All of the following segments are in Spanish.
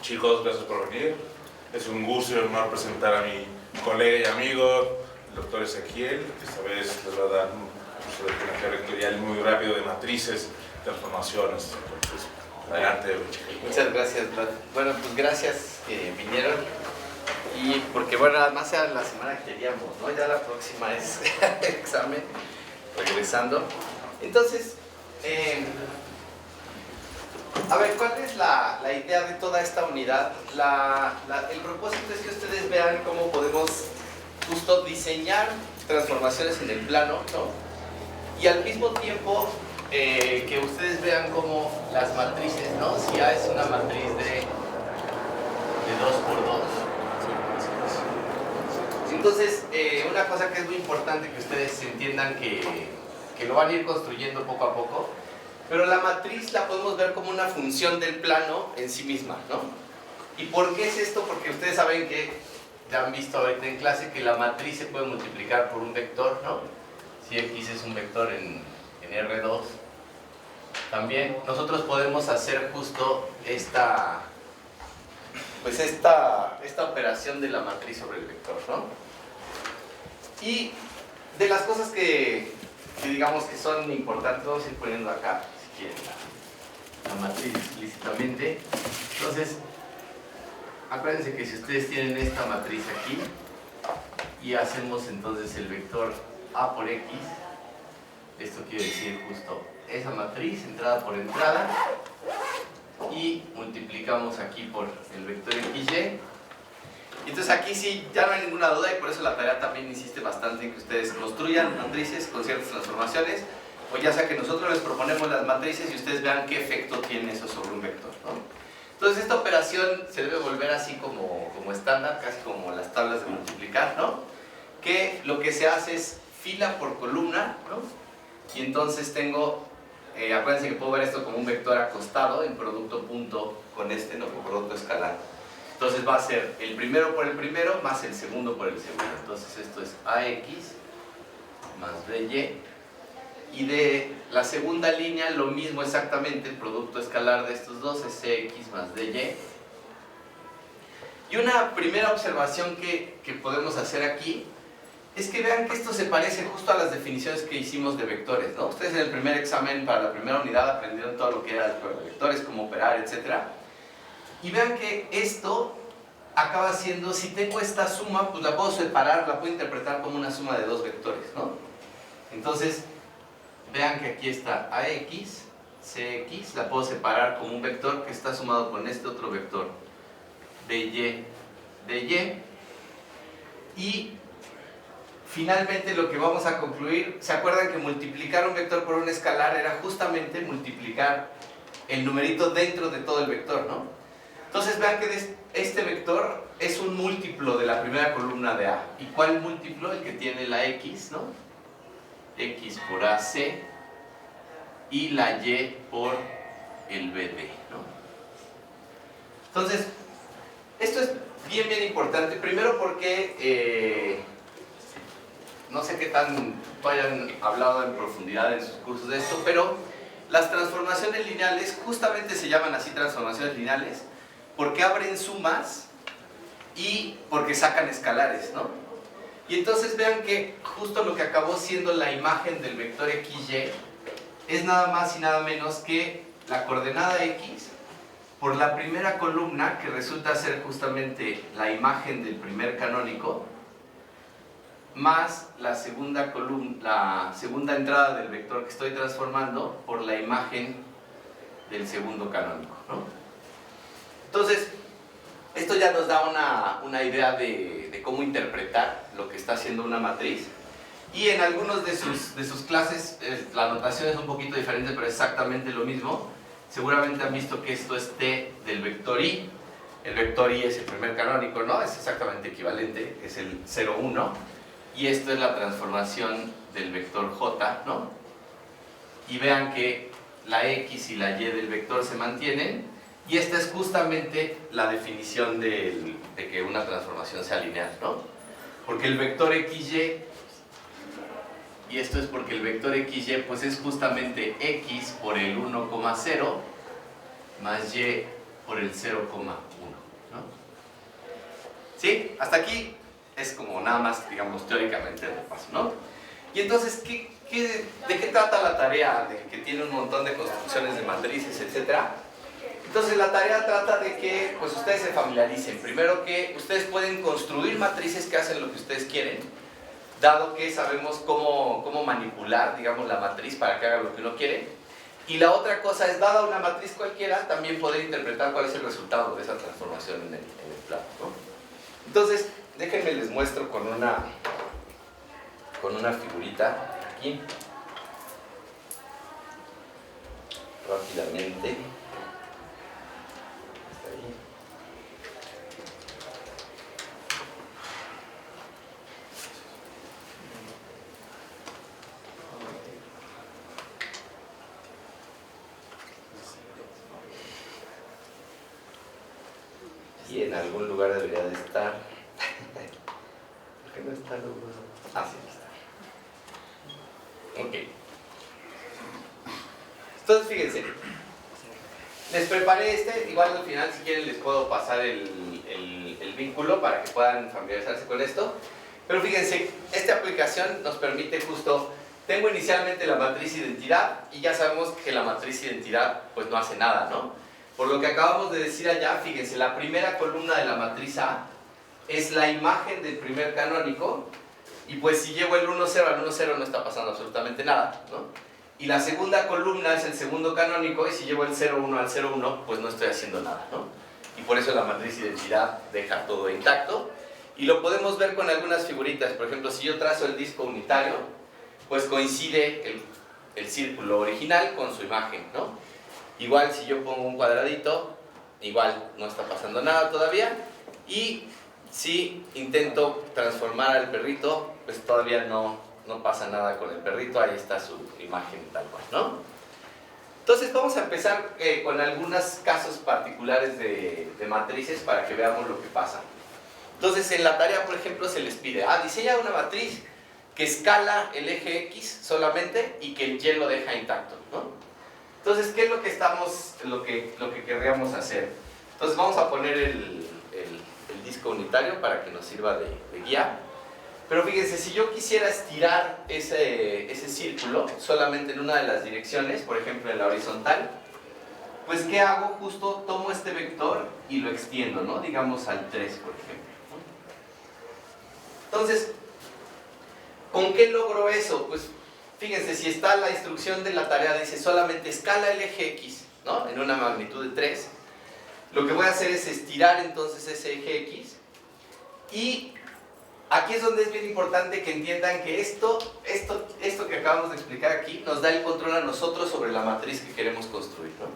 Chicos, gracias por venir. Es un gusto y un honor presentar a mi colega y amigo, el doctor Ezequiel, que esta vez les va a dar un curso de geometría vectorial muy rápido de matrices, transformaciones. Entonces, adelante. Muchas gracias, Vlad. Bueno, pues gracias que vinieron. Y porque, bueno, además era la semana que queríamos, ¿no? Ya la próxima es examen, regresando. Entonces, a ver, ¿cuál es la idea de toda esta unidad? El propósito es que ustedes vean cómo podemos justo diseñar transformaciones en el plano, ¿no? Y al mismo tiempo que ustedes vean cómo las matrices, ¿no? Si A es una matriz de 2×2. Entonces, una cosa que es muy importante que ustedes entiendan que lo van a ir construyendo poco a poco, pero la matriz la podemos ver como una función del plano en sí misma, ¿no? ¿Y por qué es esto? Porque ustedes saben que, ya han visto ahorita en clase, que la matriz se puede multiplicar por un vector, ¿no? Si X es un vector en R2, también nosotros podemos hacer justo esta operación de la matriz sobre el vector, ¿no? Y de las cosas que digamos que son importantes, vamos a ir poniendo acá, si quieren, la matriz explícitamente. Entonces, acuérdense que si ustedes tienen esta matriz aquí y hacemos entonces el vector A por X, esto quiere decir justo esa matriz, entrada por entrada, y multiplicamos aquí por el vector XY. Entonces aquí sí, ya no hay ninguna duda, y por eso la tarea también insiste bastante en que ustedes construyan matrices con ciertas transformaciones, o ya sea que nosotros les proponemos las matrices y ustedes vean qué efecto tiene eso sobre un vector, ¿no? Entonces esta operación se debe volver así como estándar, casi como las tablas de multiplicar, ¿no? Que lo que se hace es fila por columna, ¿no? Y entonces tengo, acuérdense que puedo ver esto como un vector acostado en producto punto con este, ¿no? Con producto escalar. Entonces va a ser el primero por el primero más el segundo por el segundo. Entonces esto es AX más BY. Y de la segunda línea lo mismo exactamente, el producto escalar de estos dos es CX más DY. Y una primera observación que podemos hacer aquí es que vean que esto se parece justo a las definiciones que hicimos de vectores, ¿no? Ustedes en el primer examen para la primera unidad aprendieron todo lo que era el juego de vectores, cómo operar, etc. Y vean que esto acaba siendo, si tengo esta suma, pues la puedo separar, la puedo interpretar como una suma de dos vectores, ¿no? Entonces, vean que aquí está AX, CX, la puedo separar como un vector que está sumado con este otro vector, DY, DY. Y finalmente lo que vamos a concluir, ¿se acuerdan que multiplicar un vector por un escalar era justamente multiplicar el numerito dentro de todo el vector, ¿no? Entonces vean que este vector es un múltiplo de la primera columna de A. ¿Y cuál múltiplo? El que tiene la X, ¿no? X por AC y la Y por el BD, ¿no? Entonces, esto es bien importante. Primero porque no sé qué tanto hayan hablado en profundidad en sus cursos de esto, pero las transformaciones lineales justamente se llaman así transformaciones lineales porque abren sumas y porque sacan escalares, ¿no? Y entonces vean que justo lo que acabó siendo la imagen del vector XY es nada más y nada menos que la coordenada X por la primera columna, que resulta ser justamente la imagen del primer canónico, más la segunda entrada del vector que estoy transformando por la imagen del segundo canónico, ¿no? Entonces, esto ya nos da una idea de cómo interpretar lo que está haciendo una matriz. Y en algunos de sus clases la notación es un poquito diferente, pero exactamente lo mismo. Seguramente han visto que esto es T del vector I. El vector I es el primer canónico, ¿no? Es exactamente equivalente, es el 0, 1. Y esto es la transformación del vector J, ¿no? Y vean que la X y la Y del vector se mantienen. Y esta es justamente la definición de que una transformación sea lineal, ¿no? Porque el vector XY, y esto es porque el vector XY pues es justamente X por el 1,0 más Y por el 0,1, ¿no? ¿Sí? Hasta aquí es como nada más, digamos, teóricamente el repaso, ¿no? Y entonces, ¿de qué trata la tarea? De que tiene un montón de construcciones de matrices, etcétera. Entonces la tarea trata de que pues ustedes se familiaricen. Primero que ustedes pueden construir matrices que hacen lo que ustedes quieren, dado que sabemos cómo manipular, digamos, la matriz para que haga lo que uno quiere. Y la otra cosa es, dada una matriz cualquiera, también poder interpretar cuál es el resultado de esa transformación en el plano, ¿no? Entonces, déjenme les muestro con una figurita aquí, rápidamente. Y en algún lugar debería de estar. ¿Por qué no está luego? Ah, sí, aquí está. Ok. Entonces, fíjense. Les preparé igual al final si quieren les puedo pasar el vínculo para que puedan familiarizarse con esto. Pero fíjense, esta aplicación nos permite justo, tengo inicialmente la matriz identidad y ya sabemos que la matriz identidad pues no hace nada, ¿no? Por lo que acabamos de decir allá, fíjense, la primera columna de la matriz A es la imagen del primer canónico y pues si llevo el 1, 0 al 1, 0 no está pasando absolutamente nada, ¿no? Y la segunda columna es el segundo canónico y si llevo el 0, 1 al 0, 1 pues no estoy haciendo nada, ¿no? Y por eso la matriz identidad deja todo intacto y lo podemos ver con algunas figuritas. Por ejemplo, si yo trazo el disco unitario pues coincide el círculo original con su imagen, ¿no? Igual si yo pongo un cuadradito, igual no está pasando nada todavía. Y si intento transformar al perrito, pues todavía no pasa nada con el perrito, ahí está su imagen tal cual, ¿no? Entonces vamos a empezar con algunos casos particulares de matrices para que veamos lo que pasa. Entonces en la tarea, por ejemplo, se les pide, diseña una matriz que escala el eje X solamente y que el Y lo deja intacto, ¿no? Entonces, ¿qué es lo que querríamos hacer? Entonces vamos a poner el disco unitario para que nos sirva de guía. Pero fíjense, si yo quisiera estirar ese círculo solamente en una de las direcciones, por ejemplo en la horizontal, pues ¿qué hago? Justo tomo este vector y lo extiendo, ¿no? Digamos al 3, por ejemplo. Entonces, ¿con qué logro eso? Pues fíjense, si está la instrucción de la tarea, dice solamente escala el eje X, ¿no? En una magnitud de 3. Lo que voy a hacer es estirar entonces ese eje X. Y aquí es donde es bien importante que entiendan que esto que acabamos de explicar aquí nos da el control a nosotros sobre la matriz que queremos construir, ¿no?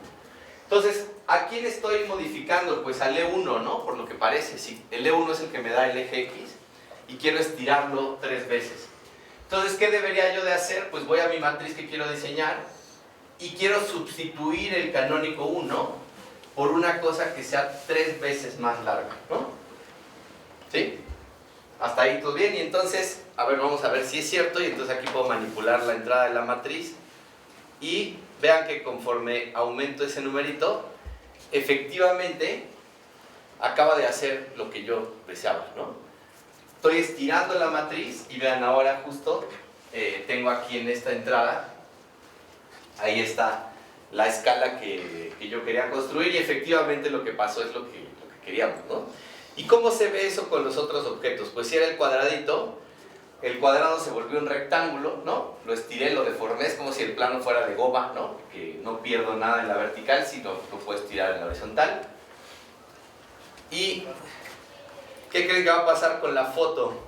Entonces, ¿a quién estoy modificando? Pues al E1, ¿no? Por lo que parece, sí. El E1 es el que me da el eje X y quiero estirarlo 3 veces. Entonces, ¿qué debería yo de hacer? Pues voy a mi matriz que quiero diseñar y quiero sustituir el canónico 1 por una cosa que sea 3 veces más larga, ¿no? ¿Sí? Hasta ahí todo bien. Y entonces, a ver, vamos a ver si es cierto. Y entonces aquí puedo manipular la entrada de la matriz. Y vean que conforme aumento ese numerito, efectivamente acaba de hacer lo que yo deseaba, ¿no? Estoy estirando la matriz y vean ahora justo, tengo aquí en esta entrada, ahí está la escala que yo quería construir y efectivamente lo que pasó es lo que queríamos, ¿no? ¿Y cómo se ve eso con los otros objetos? Pues si era el cuadradito, el cuadrado se volvió un rectángulo, ¿no? Lo estiré, lo deformé, es como si el plano fuera de goma, ¿no? Que no pierdo nada en la vertical, sino lo puedo estirar en la horizontal. Y ¿qué creen que va a pasar con la foto?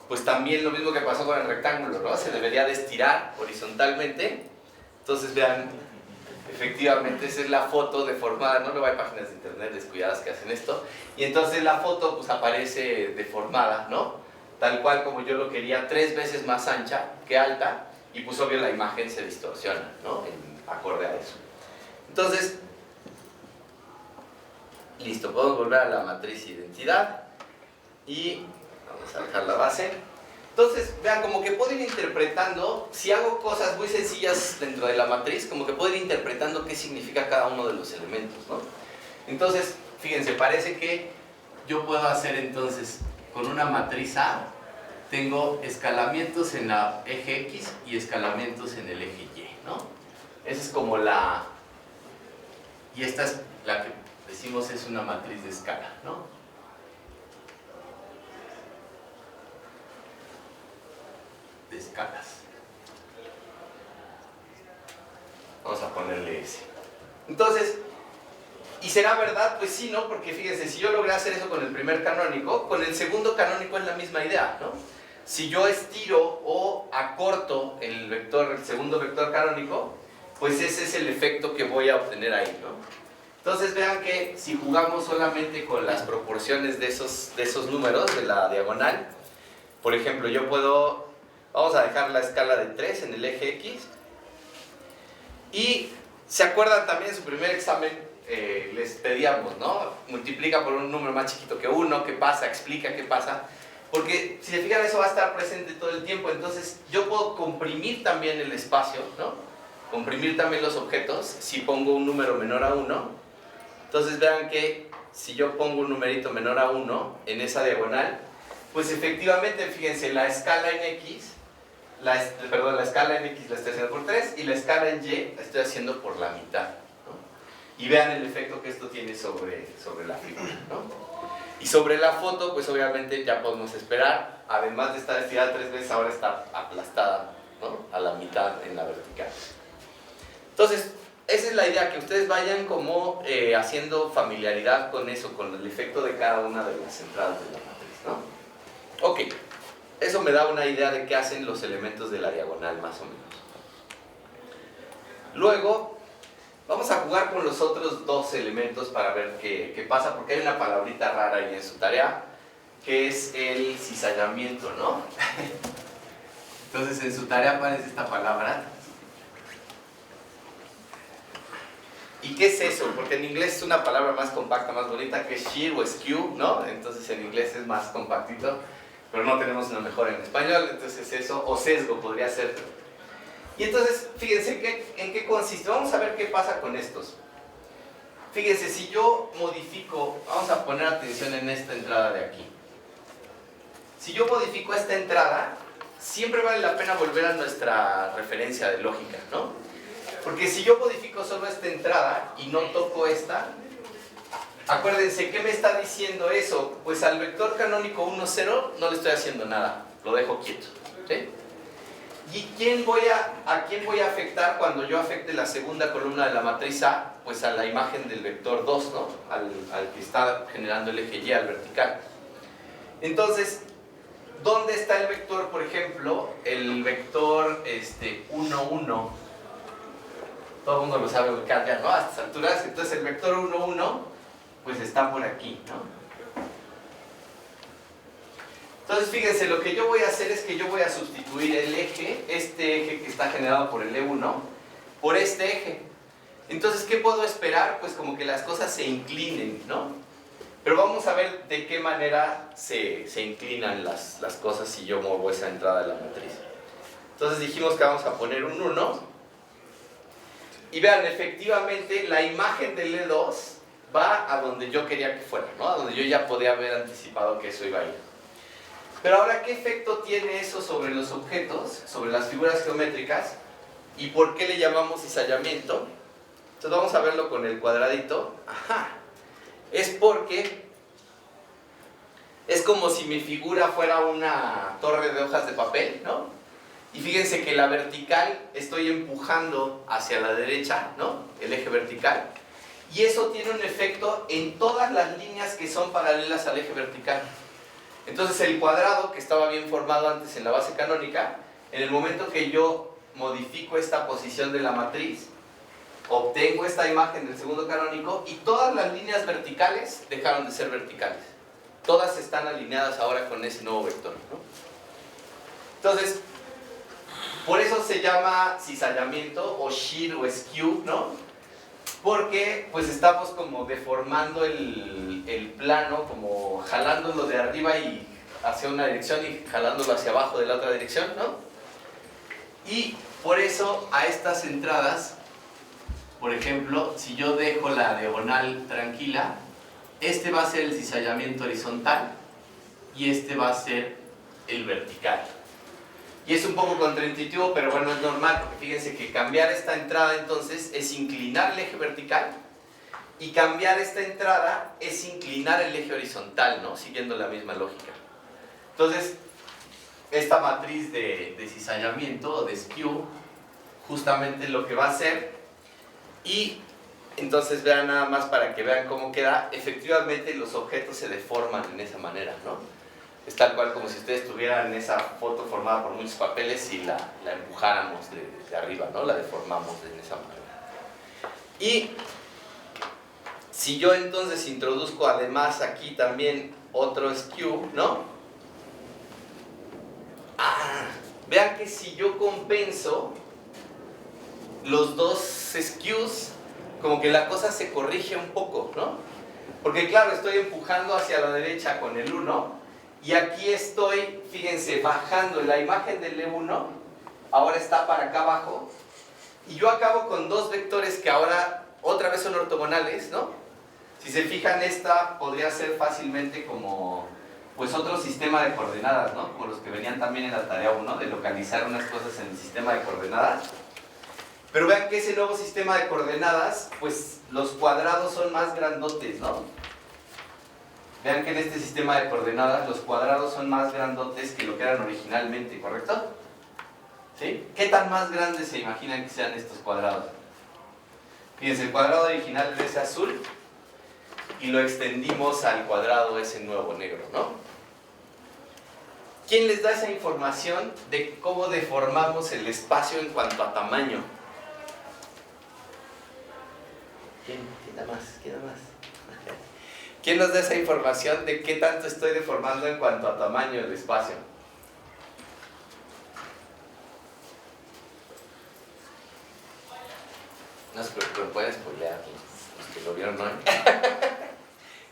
Pues también lo mismo que pasó con el rectángulo, ¿no? Se debería de estirar horizontalmente. Entonces vean, efectivamente esa es la foto deformada, ¿no? Luego hay páginas de internet descuidadas que hacen esto. Y entonces la foto pues aparece deformada, ¿no? Tal cual como yo lo quería, 3 veces más ancha que alta. Y pues obvio la imagen se distorsiona, ¿no? Acorde a eso. Entonces, listo, podemos volver a la matriz identidad y vamos a dejar la base. Entonces, vean, como que puedo ir interpretando, si hago cosas muy sencillas dentro de la matriz, como que puedo ir interpretando qué significa cada uno de los elementos, ¿no? Entonces, fíjense, parece que yo puedo hacer entonces, con una matriz A, tengo escalamientos en la eje X y escalamientos en el eje Y, ¿no? Esa es como la... Y esta es la que decimos es una matriz de escala, ¿no? De escalas. Vamos a ponerle ese. Entonces, ¿y será verdad? Pues sí, ¿no? Porque fíjense, si yo logré hacer eso con el primer canónico, con el segundo canónico es la misma idea, ¿no? Si yo estiro o acorto el vector, el segundo vector canónico, pues ese es el efecto que voy a obtener ahí, ¿no? Entonces vean que si jugamos solamente con las proporciones de esos números de la diagonal, por ejemplo, yo puedo, vamos a dejar la escala de 3 en el eje X, y ¿se acuerdan también en su primer examen? Les pedíamos, ¿no? Multiplica por un número más chiquito que 1, ¿qué pasa? Explica qué pasa. Porque si se fijan, eso va a estar presente todo el tiempo. Entonces yo puedo comprimir también el espacio, ¿no? Comprimir también los objetos si pongo un número menor a 1. Entonces vean que si yo pongo un numerito menor a 1 en esa diagonal, pues efectivamente, fíjense, la escala en X, la escala en X la estoy haciendo por 3 y la escala en Y la estoy haciendo por la mitad, ¿no? Y vean el efecto que esto tiene sobre la figura, ¿no? Y sobre la foto, pues obviamente ya podemos esperar, además de estar estirada 3 veces, ahora está aplastada, ¿no? A la mitad en la vertical. Entonces, esa es la idea, que ustedes vayan como haciendo familiaridad con eso, con el efecto de cada una de las entradas de la matriz, ¿no? Ok, eso me da una idea de qué hacen los elementos de la diagonal, más o menos. Luego, vamos a jugar con los otros dos elementos para ver qué pasa, porque hay una palabrita rara ahí en su tarea, que es el cizallamiento, ¿no? Entonces, en su tarea aparece esta palabra. ¿Y qué es eso? Porque en inglés es una palabra más compacta, más bonita, que es shear o skew, ¿no? Entonces en inglés es más compactito, pero no tenemos una mejor en español, entonces eso, o sesgo podría ser. Y entonces, fíjense en qué consiste. Vamos a ver qué pasa con estos. Fíjense, si yo modifico, vamos a poner atención en esta entrada de aquí. Si yo modifico esta entrada, siempre vale la pena volver a nuestra referencia de lógica, ¿no? Porque si yo modifico solo esta entrada y no toco esta, acuérdense, ¿qué me está diciendo eso? Pues al vector canónico 1, 0 no le estoy haciendo nada, lo dejo quieto, ¿sí? ¿Y a quién voy a afectar cuando yo afecte la segunda columna de la matriz A? Pues a la imagen del vector 2, ¿no? Al que está generando el eje Y, al vertical. Entonces, ¿dónde está el vector, por ejemplo? El vector 1, 1. Todo el mundo lo sabe ubicar ya, ¿no? A estas alturas. Entonces el vector 1, 1, pues está por aquí, ¿no? Entonces fíjense, lo que yo voy a hacer es que yo voy a sustituir el eje, este eje que está generado por el E1, por este eje. Entonces, ¿qué puedo esperar? Pues como que las cosas se inclinen, ¿no? Pero vamos a ver de qué manera se inclinan las cosas si yo muevo esa entrada de la matriz. Entonces dijimos que vamos a poner un 1. Y vean, efectivamente, la imagen del E2 va a donde yo quería que fuera, ¿no? A donde yo ya podía haber anticipado que eso iba a ir. Pero ahora, ¿qué efecto tiene eso sobre los objetos, sobre las figuras geométricas? ¿Y por qué le llamamos cizallamiento? Entonces vamos a verlo con el cuadradito. Ajá. Es porque es como si mi figura fuera una torre de hojas de papel, ¿no? Y fíjense que la vertical estoy empujando hacia la derecha, ¿no? El eje vertical. Y eso tiene un efecto en todas las líneas que son paralelas al eje vertical. Entonces el cuadrado, que estaba bien formado antes en la base canónica, en el momento que yo modifico esta posición de la matriz, obtengo esta imagen del segundo canónico y todas las líneas verticales dejaron de ser verticales. Todas están alineadas ahora con ese nuevo vector, ¿no? Entonces, por eso se llama cizallamiento o shear o skew, ¿no? Porque pues estamos como deformando el plano, como jalándolo de arriba y hacia una dirección y jalándolo hacia abajo de la otra dirección, ¿no? Y por eso a estas entradas, por ejemplo, si yo dejo la diagonal tranquila, este va a ser el cizallamiento horizontal y este va a ser el vertical. Y es un poco contraintuitivo, pero bueno, es normal, porque fíjense que cambiar esta entrada entonces es inclinar el eje vertical y cambiar esta entrada es inclinar el eje horizontal, ¿no? Siguiendo la misma lógica. Entonces, esta matriz de cizallamiento o de skew, justamente lo que va a hacer, y entonces vean nada más para que vean cómo queda, efectivamente los objetos se deforman en esa manera, ¿no? Es tal cual como si ustedes tuvieran esa foto formada por muchos papeles y la empujáramos de arriba, ¿no? La deformamos de esa manera. Y si yo entonces introduzco además aquí también otro skew, ¿no? Vean que si yo compenso los dos skews, como que la cosa se corrige un poco, ¿no? Porque claro, estoy empujando hacia la derecha con el 1 y aquí estoy, fíjense, bajando la imagen del E1, ahora está para acá abajo, y yo acabo con dos vectores que ahora otra vez son ortogonales, ¿no? Si se fijan, esta podría ser fácilmente como pues otro sistema de coordenadas, ¿no? Como los que venían también en la tarea 1, de localizar unas cosas en el sistema de coordenadas. Pero vean que ese nuevo sistema de coordenadas, pues los cuadrados son más grandotes, ¿no? Vean que en este sistema de coordenadas los cuadrados son más grandotes que lo que eran originalmente, ¿correcto? ¿Sí? ¿Qué tan más grandes se imaginan que sean estos cuadrados? Fíjense, el cuadrado original es ese azul y lo extendimos al cuadrado ese nuevo negro, ¿no? ¿Quién les da esa información de cómo deformamos el espacio en cuanto a tamaño? ¿Quién da más? ¿Quién da más? ¿Quién nos da esa información de qué tanto estoy deformando en cuanto a tamaño del espacio? No se preocupen, pueden spoilear los que lo vieron hoy.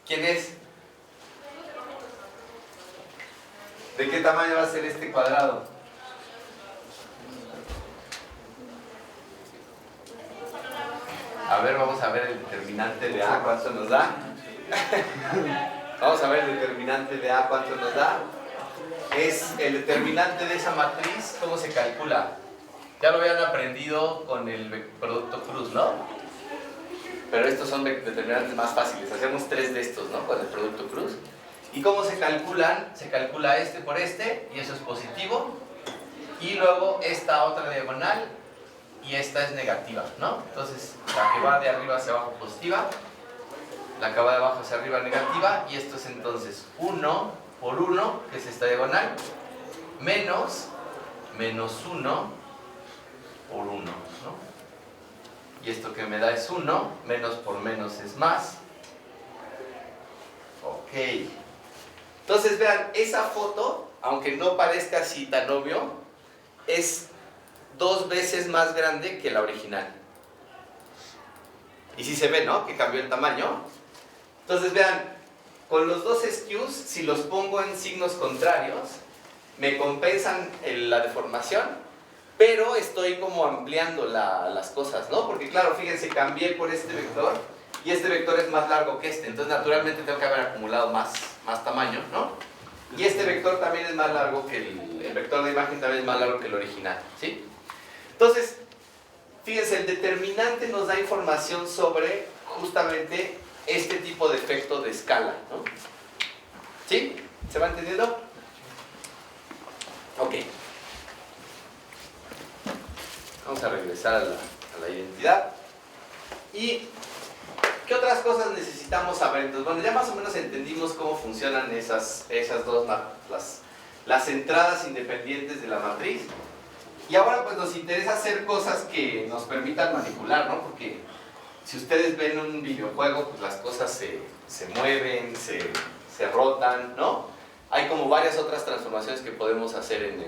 ¿Quién es? ¿De qué tamaño va a ser este cuadrado? A ver, vamos a ver el determinante de A, ¿cuánto nos da? Vamos a ver el determinante de A, ¿cuánto nos da? Es el determinante de esa matriz, ¿cómo se calcula? Ya lo habían aprendido con el producto cruz, ¿no? Pero estos son determinantes más fáciles. Hacemos 3 de estos, ¿no? Con el producto cruz. ¿Y cómo se calculan? Se calcula este por este, y eso es positivo. Y luego esta otra diagonal, y esta es negativa, ¿no? Entonces, la que va de arriba hacia abajo positiva, la que va de abajo hacia arriba negativa, y esto es entonces 1 por 1, que es esta diagonal, menos 1 por 1, ¿no? Y esto que me da es 1, menos por menos es más. Ok. Entonces vean, esa foto, aunque no parezca así tan obvio, es 2 veces más grande que la original. Y sí se ve, ¿no? Que cambió el tamaño. Entonces vean, con los dos skews, si los pongo en signos contrarios, me compensan la deformación, pero estoy como ampliando las cosas, ¿no? Porque claro, fíjense, cambié por este vector, y este vector es más largo que este, entonces naturalmente tengo que haber acumulado más tamaño, ¿no? Y este vector también es más largo que el vector de imagen también es más largo que el original, ¿sí? Entonces, fíjense, el determinante nos da información sobre justamente este tipo de efecto de escala, ¿no? ¿Sí? ¿Se va entendiendo? Ok. Vamos a regresar a la identidad. ¿Y qué otras cosas necesitamos saber? Entonces, bueno, ya más o menos entendimos cómo funcionan esas dos, las entradas independientes de la matriz. Y ahora pues nos interesa hacer cosas que nos permitan manipular, ¿no? Porque si ustedes ven un videojuego, pues las cosas se mueven, se rotan, ¿no? Hay como varias otras transformaciones que podemos hacer en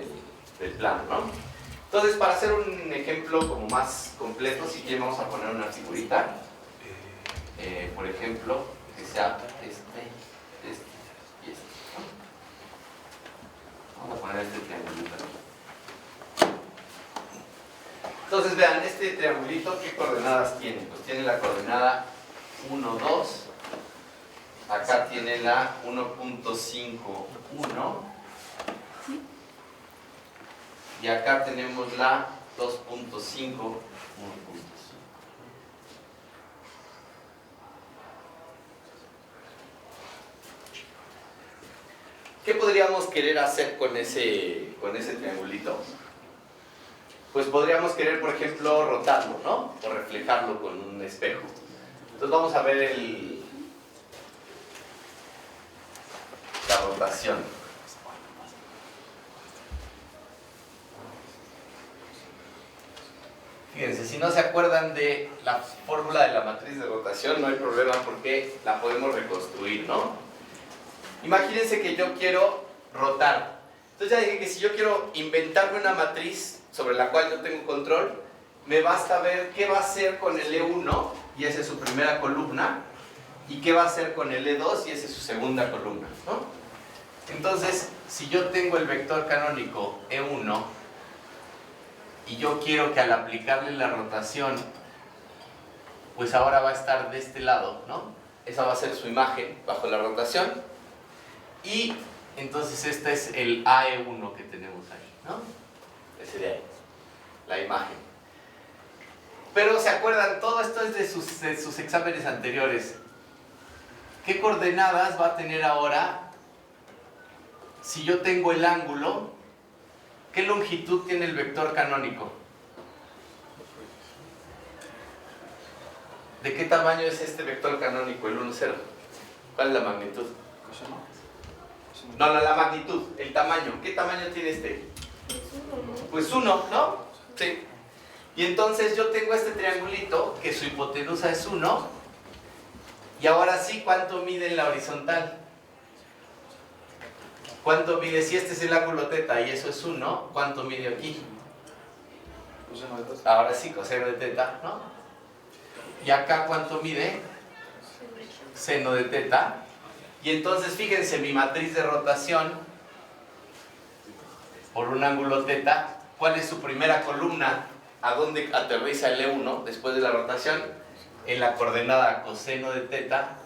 el plano, ¿no? Entonces, para hacer un ejemplo como más completo, si quieren vamos a poner una figurita. Por ejemplo, que sea este y este, ¿no? Vamos a poner este triangulito aquí. Entonces vean, este triangulito, ¿qué coordenadas tiene? Pues tiene la coordenada 1, 2. Acá tiene la 1.5, 1. Y acá tenemos la 2.5, 1.5. ¿Qué podríamos querer hacer con ese triangulito? Pues podríamos querer, por ejemplo, rotarlo, ¿no? O reflejarlo con un espejo. Entonces vamos a ver la rotación. Fíjense, si no se acuerdan de la fórmula de la matriz de rotación, no hay problema porque la podemos reconstruir, ¿no? Imagínense que yo quiero rotar. Entonces ya dije que si yo quiero inventarme una matriz sobre la cual yo tengo control, me basta ver qué va a hacer con el E1, y esa es su primera columna, y qué va a hacer con el E2, y esa es su segunda columna, ¿no? Entonces, si yo tengo el vector canónico E1, y yo quiero que al aplicarle la rotación, pues ahora va a estar de este lado, ¿no? Esa va a ser su imagen bajo la rotación. Y entonces este es el AE1 que tenemos ahí, ¿no? Ese de ahí, la imagen. Pero ¿se acuerdan? Todo esto es de sus exámenes anteriores. ¿Qué coordenadas va a tener ahora si yo tengo el ángulo? ¿Qué longitud tiene el vector canónico? ¿De qué tamaño es este vector canónico, el 1, 0? ¿Cuál es la magnitud? No, la magnitud, el tamaño. ¿Qué tamaño tiene este? Pues 1, ¿no? Sí. Y entonces yo tengo este triangulito que su hipotenusa es 1. Y ahora sí, ¿cuánto mide en la horizontal? ¿Cuánto mide? Si este es el ángulo teta y eso es 1, ¿cuánto mide aquí? Ahora sí, coseno de teta, ¿no? ¿Y acá cuánto mide? Seno de teta. Y entonces fíjense, mi matriz de rotación por un ángulo teta, ¿cuál es su primera columna? ¿A dónde aterriza el E1 después de la rotación? En la coordenada coseno de teta,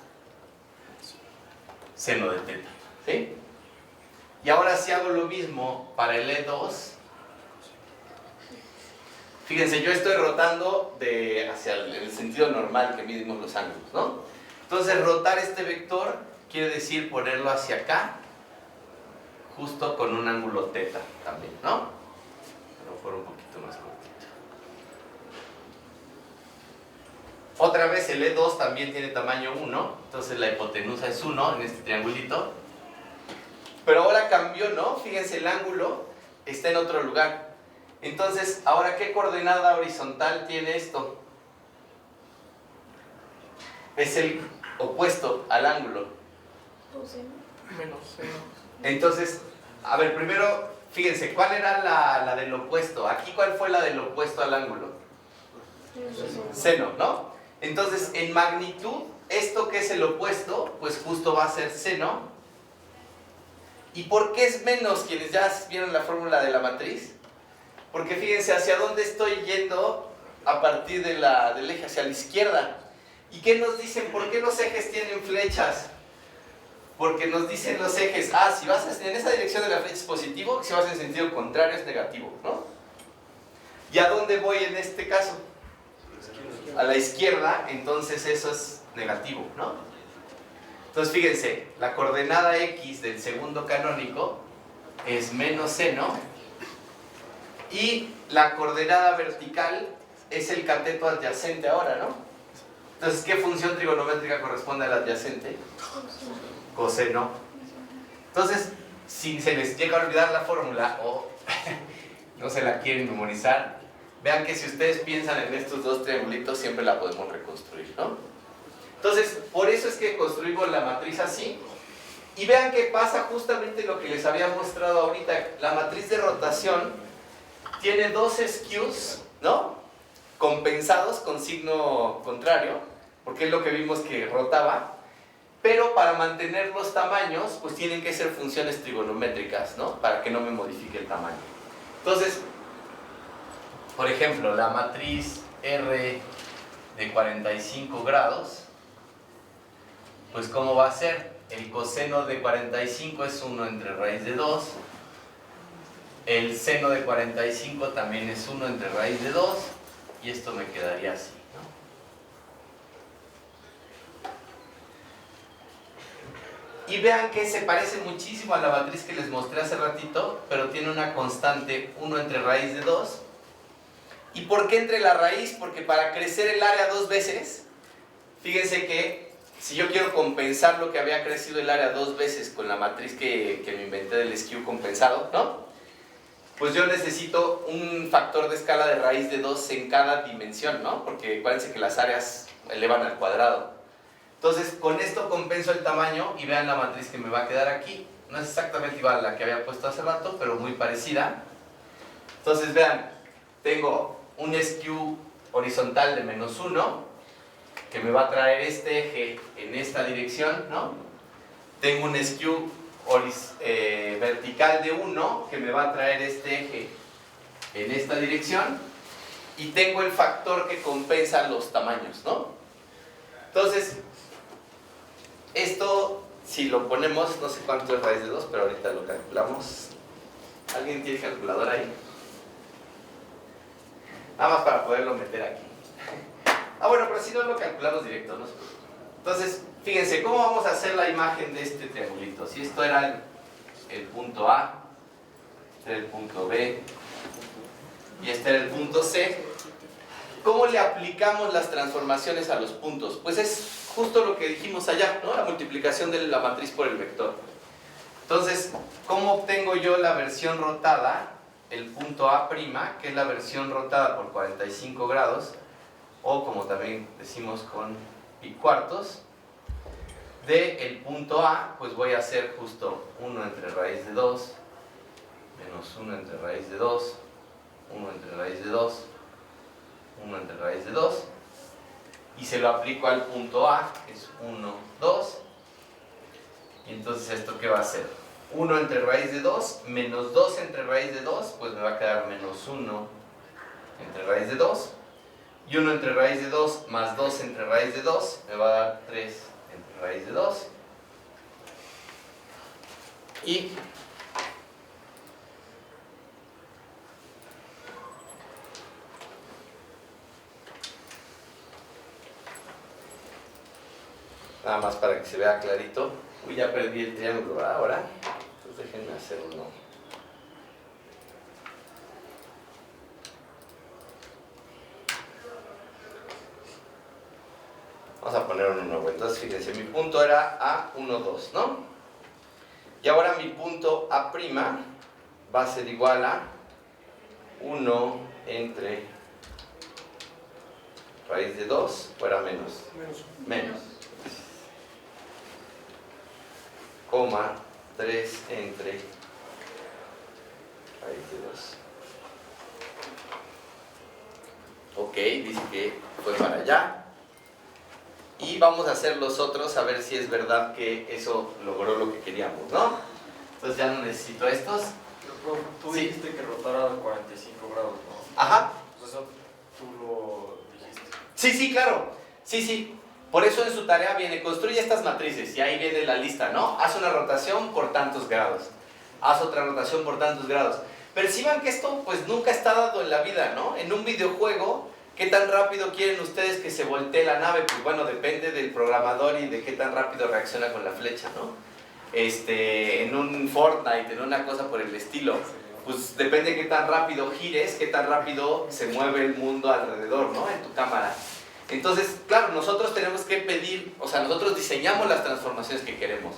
seno de teta, ¿sí? Y ahora si hago lo mismo para el E2, fíjense, yo estoy rotando hacia el sentido normal que midimos los ángulos, ¿no? Entonces rotar este vector quiere decir ponerlo hacia acá, justo con un ángulo teta también, ¿no? Pero por un poquito más cortito. Otra vez el E2 también tiene tamaño 1, entonces la hipotenusa es 1 en este triangulito. Pero ahora cambió, ¿no? Fíjense, el ángulo está en otro lugar. Entonces, ahora, ¿qué coordenada horizontal tiene esto? Es el opuesto al ángulo. Menos 0. Entonces, a ver, primero, fíjense, ¿cuál era la del opuesto? Aquí, ¿cuál fue la del opuesto al ángulo? Seno, ¿no? Entonces, en magnitud, esto que es el opuesto, pues justo va a ser seno. ¿Y por qué es menos? Quienes ya vieron la fórmula de la matriz. Porque fíjense, ¿hacia dónde estoy yendo a partir del eje? Hacia la izquierda. ¿Y qué nos dicen? ¿Por qué los ejes tienen flechas? Porque nos dicen los ejes, si vas en esa dirección de la flecha es positivo, si vas en sentido contrario es negativo, ¿no? ¿Y a dónde voy en este caso? A la izquierda, entonces eso es negativo, ¿no? Entonces fíjense, la coordenada X del segundo canónico es menos seno y la coordenada vertical es el cateto adyacente ahora, ¿no? Entonces, ¿qué función trigonométrica corresponde al adyacente? Coseno. Entonces, si se les llega a olvidar la fórmula o no se la quieren memorizar, vean que si ustedes piensan en estos dos triangulitos siempre la podemos reconstruir, ¿no? Entonces, por eso es que construimos la matriz así. Y vean que pasa justamente lo que les había mostrado ahorita. La matriz de rotación tiene dos skews, ¿no? Compensados con signo contrario, porque es lo que vimos que rotaba. pero para mantener los tamaños, pues tienen que ser funciones trigonométricas, ¿no? Para que no me modifique el tamaño. Entonces, por ejemplo, la matriz R de 45 grados, pues ¿cómo va a ser? El coseno de 45 es 1 entre raíz de 2. El seno de 45 también es 1 entre raíz de 2. Y esto me quedaría así, ¿no? Y vean que se parece muchísimo a la matriz que les mostré hace ratito, pero tiene una constante 1 entre raíz de 2. ¿Y por qué entre la raíz? Porque para crecer el área 2 veces, fíjense que si yo quiero compensar lo que había crecido el área 2 veces con la matriz que me inventé del skew compensado, ¿no? Pues yo necesito un factor de escala de raíz de 2 en cada dimensión, ¿no? Porque acuérdense que las áreas elevan al cuadrado. Entonces, con esto compenso el tamaño y vean la matriz que me va a quedar aquí. No es exactamente igual a la que había puesto hace rato, pero muy parecida. Entonces, vean, tengo un skew horizontal de -1, que me va a traer este eje en esta dirección, ¿no? Tengo un skew vertical de 1, que me va a traer este eje en esta dirección. Y tengo el factor que compensa los tamaños, ¿no? Entonces, esto, si lo ponemos, no sé cuánto es raíz de 2, pero ahorita lo calculamos. ¿Alguien tiene calculadora ahí? Nada más para poderlo meter aquí. Bueno, pero si no lo calculamos directo, no se preocupen. Entonces, fíjense, ¿cómo vamos a hacer la imagen de este triangulito? Si esto era el punto A, este era el punto B, y este era el punto C, ¿cómo le aplicamos las transformaciones a los puntos? Pues es justo lo que dijimos allá, ¿no? La multiplicación de la matriz por el vector. Entonces, ¿cómo obtengo yo la versión rotada? El punto A', que es la versión rotada por 45 grados, o como también decimos con pi cuartos, del punto A, pues voy a hacer justo 1 entre raíz de 2, menos 1 entre raíz de 2, 1 entre raíz de 2, 1 entre raíz de 2, y se lo aplico al punto A, que es 1, 2, y entonces ¿esto qué va a ser? 1 entre raíz de 2, menos 2 entre raíz de 2, pues me va a quedar menos 1 entre raíz de 2, y 1 entre raíz de 2 más 2 entre raíz de 2 me va a dar 3 entre raíz de 2. Y nada más para que se vea clarito. Uy, ya perdí el triángulo, ¿verdad? Ahora, entonces déjenme hacer uno. Vamos a poner uno nuevo. Entonces, fíjense, mi punto era A1, 2, ¿no? Y ahora mi punto A' va a ser igual a 1 entre raíz de 2, ¿o era menos? Menos. Coma 3 entre raíz de 2. Ok, dice que fue para allá. Y vamos a hacer los otros a ver si es verdad que eso logró lo que queríamos, ¿no? Entonces ya no necesito estos. Pero tú dijiste que rotara a 45 grados, ¿no? Ajá. Pues eso tú lo dijiste. Sí, sí, claro. Sí, sí. Por eso en su tarea viene, construye estas matrices y ahí viene la lista, ¿no? Haz una rotación por tantos grados. Haz otra rotación por tantos grados. Perciban que esto pues nunca está dado en la vida, ¿no? En un videojuego, ¿qué tan rápido quieren ustedes que se voltee la nave? Pues bueno, depende del programador y de qué tan rápido reacciona con la flecha, ¿no? En un Fortnite, en una cosa por el estilo, pues depende de qué tan rápido gires, qué tan rápido se mueve el mundo alrededor, ¿no? En tu cámara. Entonces, claro, nosotros tenemos que pedir, o sea, nosotros diseñamos las transformaciones que queremos,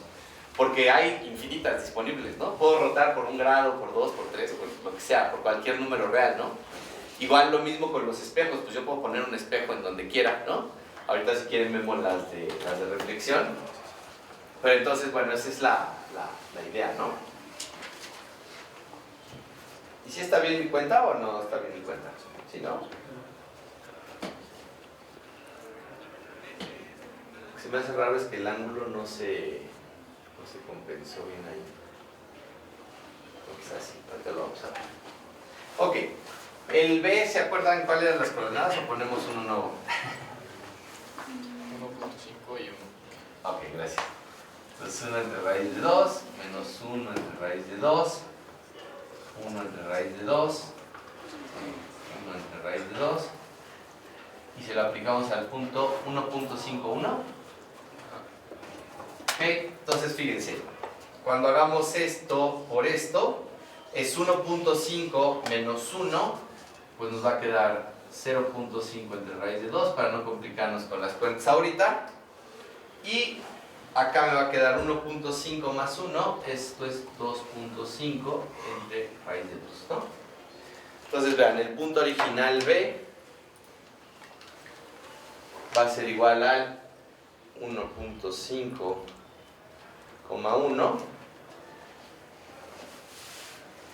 porque hay infinitas disponibles, ¿no? Puedo rotar por 1 grado, por 2, por 3, por lo que sea, por cualquier número real, ¿no? Igual lo mismo con los espejos, pues yo puedo poner un espejo en donde quiera, ¿no? Ahorita si quieren vemos las de reflexión. Pero entonces, bueno, esa es la idea, ¿no? ¿Y si está bien mi cuenta o no está bien mi cuenta? ¿Sí, no? Se me hace raro es que el ángulo no se compensó bien ahí. Quizás sí, ahorita lo vamos a ver. Ok, el B, ¿se acuerdan cuáles eran las coordenadas o ponemos uno nuevo? 1.5 y 1. Ok, gracias. Entonces 1 entre raíz de 2, menos 1 entre raíz de 2, 1 entre raíz de 2, 1 entre raíz de 2, y se lo aplicamos al punto 1.51. Ok, entonces fíjense, cuando hagamos esto por esto, es 1.5 menos 1, pues nos va a quedar 0.5 entre raíz de 2 para no complicarnos con las cuentas ahorita. Y acá me va a quedar 1.5 más 1, esto es 2.5 entre raíz de 2, ¿no? Entonces vean, el punto original B va a ser igual al 1.5,1.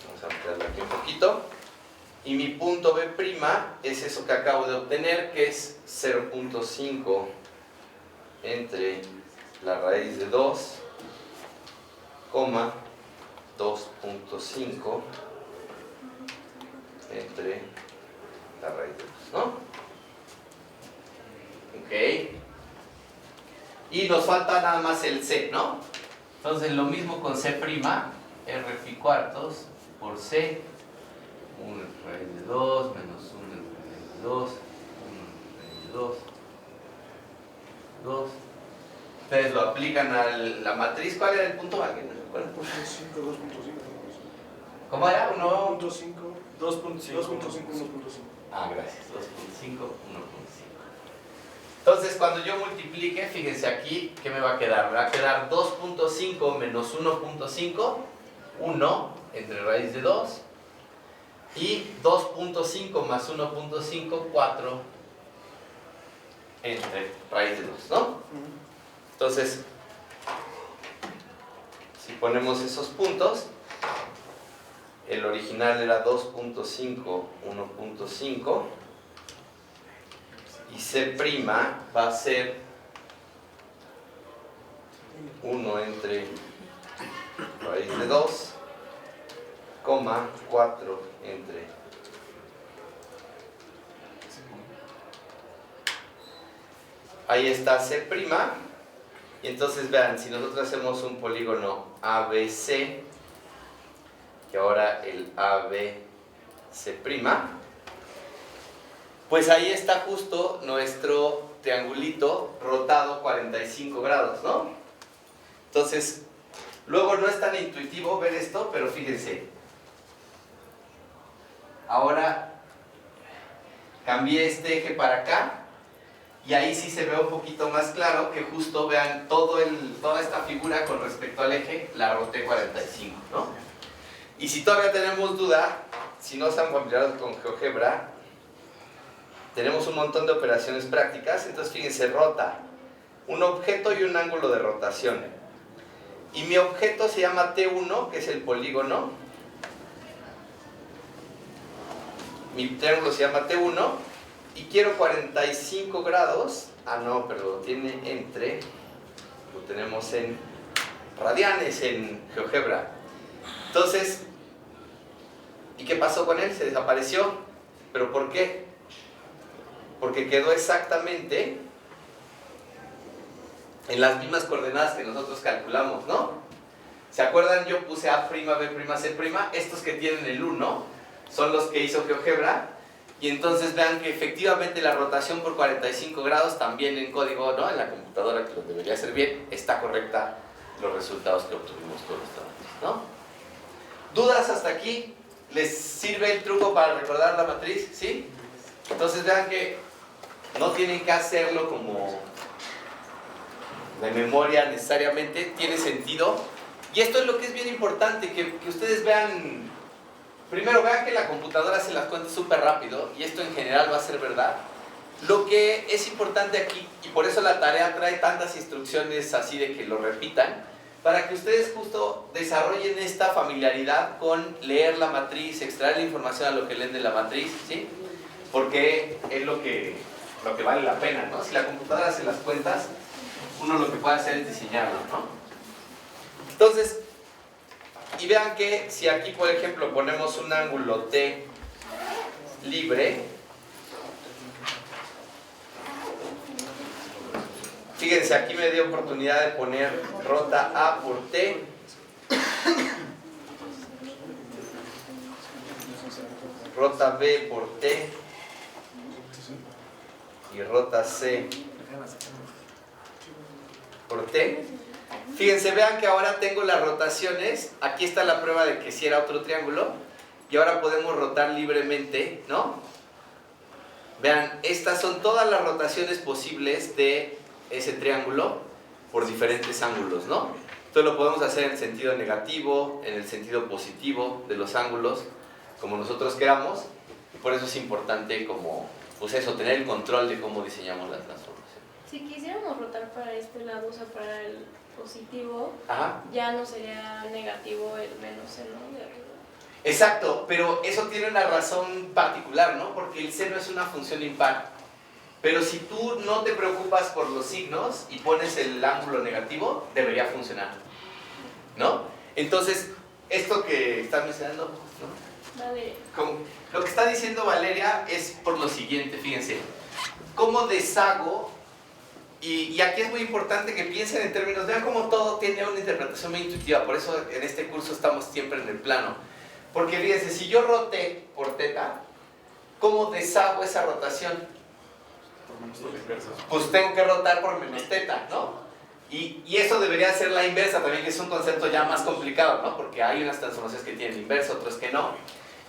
Vamos a ampliarlo aquí un poquito. Y mi punto B' es eso que acabo de obtener, que es 0.5 entre la raíz de 2, 2.5 entre la raíz de 2, ¿no? Ok. Y nos falta nada más el C, ¿no? Entonces lo mismo con C', R pi cuartos por C, 1 entre raíz de 2, menos 1 entre raíz de 2, 1 entre raíz de 2, 2. Ustedes lo aplican a la matriz. ¿Cuál era el punto? ¿Alguien no se acuerda? 2.5, 2.5. ¿Cómo era? 1.5, 2.5. 2.5, 1.5. Ah, gracias. 2.5, 1.5. Entonces, cuando yo multiplique, fíjense aquí, ¿qué me va a quedar? Me va a quedar 2.5 menos 1.5, 1 entre raíz de 2, y 2.5 más 1.5, 4 entre raíz de 2, ¿no? Entonces, si ponemos esos puntos, el original era 2.5, 1.5, y C' va a ser 1 entre raíz de 2, 4 entre. Ahí está C'. Y entonces vean, si nosotros hacemos un polígono ABC, que ahora el ABC', pues ahí está justo nuestro triangulito rotado 45 grados, ¿no? Entonces, luego no es tan intuitivo ver esto, pero fíjense. Ahora cambié este eje para acá. Y ahí sí se ve un poquito más claro que justo vean toda esta figura con respecto al eje, la roté 45, ¿no? Y si todavía tenemos duda, si no se han familiarizado con GeoGebra, tenemos un montón de operaciones prácticas. Entonces fíjense, rota un objeto y un ángulo de rotación. Y mi objeto se llama T1, que es el polígono. Mi triángulo se llama T1. Y quiero 45 grados, no, pero tiene entre, lo tenemos en radianes en GeoGebra. Entonces, ¿y qué pasó con él? Se desapareció. ¿Pero por qué? Porque quedó exactamente en las mismas coordenadas que nosotros calculamos, ¿no? ¿Se acuerdan? Yo puse A', B', C', estos que tienen el 1 son los que hizo GeoGebra. Y entonces vean que efectivamente la rotación por 45 grados también en código, ¿no? En la computadora, que lo debería hacer bien, está correcta los resultados que obtuvimos con esta matriz, ¿no? ¿Dudas hasta aquí? ¿Les sirve el truco para recordar la matriz? ¿Sí? Entonces vean que no tienen que hacerlo como de memoria necesariamente, tiene sentido. Y esto es lo que es bien importante, que ustedes vean. Primero, vean que la computadora hace las cuentas súper rápido, y esto en general va a ser verdad. Lo que es importante aquí, y por eso la tarea trae tantas instrucciones así de que lo repitan, para que ustedes justo desarrollen esta familiaridad con leer la matriz, extraer la información a lo que leen de la matriz, ¿sí? Porque es lo que vale la pena, ¿no? Si la computadora hace las cuentas, uno lo que puede hacer es diseñarlo, ¿no? Entonces, y vean que si aquí, por ejemplo, ponemos un ángulo T libre, fíjense, aquí me dio oportunidad de poner rota A por T. Rota B por T. Y rota C por T. Fíjense, vean que ahora tengo las rotaciones. Aquí está la prueba de que si era otro triángulo. Y ahora podemos rotar libremente, ¿no? Vean, estas son todas las rotaciones posibles de ese triángulo por diferentes ángulos, ¿no? Entonces lo podemos hacer en el sentido negativo, en el sentido positivo de los ángulos, como nosotros queramos. Por eso es importante como, pues eso, tener el control de cómo diseñamos la transformación. Si quisiéramos rotar para este lado, o sea, para el positivo, Ajá. ya no sería negativo el menos seno de arriba. Exacto, pero eso tiene una razón particular, ¿no? Porque el seno es una función impar. Pero si tú no te preocupas por los signos y pones el ángulo negativo, debería funcionar, ¿no? Entonces, esto que está mencionando, ¿no? Vale. Lo que está diciendo Valeria es por lo siguiente, fíjense. ¿Cómo deshago? Y aquí es muy importante que piensen en términos, vean cómo todo tiene una interpretación muy intuitiva, por eso en este curso estamos siempre en el plano. Porque fíjense, si yo roté por teta, ¿cómo deshago esa rotación? Pues tengo que rotar por menos teta, ¿no? Y eso debería ser la inversa también, que es un concepto ya más complicado, ¿no? Porque hay unas transformaciones que tienen inverso, otras que no.